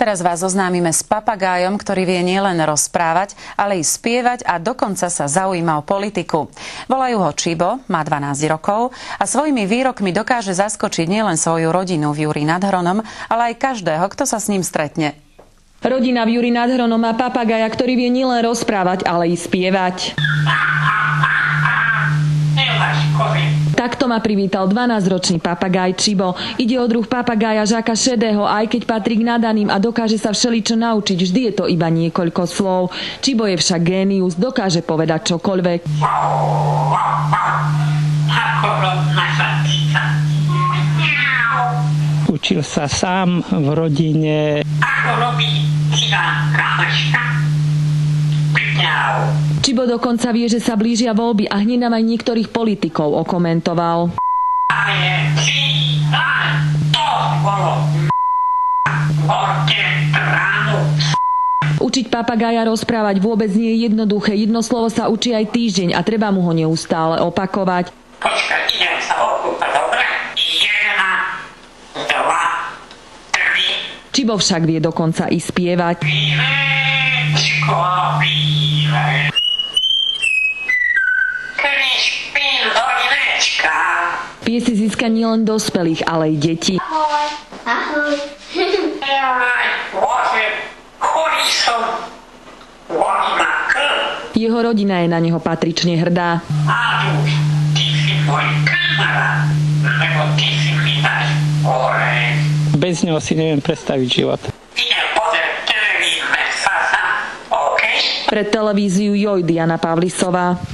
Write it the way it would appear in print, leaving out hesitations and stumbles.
Teraz vás oznámime s papagájom, ktorý vie nielen rozprávať, ale i spievať a dokonca sa zaujíma o politiku. Volajú ho Čibo, má 12 rokov a svojimi výrokmi dokáže zaskočiť nielen svoju rodinu v Juri nad Hronom, ale aj každého, kto sa s ním stretne. Rodina v Juri nad Hronom má papagája, ktorý vie nielen rozprávať, ale i spievať. Takto ma privítal 12-ročný papagaj Čibo. Ide o druh papagája žáka šedého, aj keď patrí k nadaným a dokáže sa všeličo naučiť. Vždy je to iba niekoľko slov. Čibo je však génius, dokáže povedať čokoľvek. Učil sa sám v rodine. Ako robí rámačka? Čibo dokonca vie, že sa blížia voľby a hneď nám aj niektorých politikov okomentoval. Učiť papagája rozprávať vôbec nie je jednoduché. Jedno slovo sa učí aj týždeň a treba mu ho neustále opakovať. Počkaj, idem sa okúpať, dobre? 1, 2, 3. Čibo však vie dokonca i spievať. Piesy získa nielen dospelých, ale aj deti. Ahoj. Ahoj. Jeho rodina je na neho patrične hrdá. Ty si môj kamarát, lebo ty si mi dáš orech. Bez neho si neviem predstaviť život. Pre televíziu Joj Diana Pavlisová.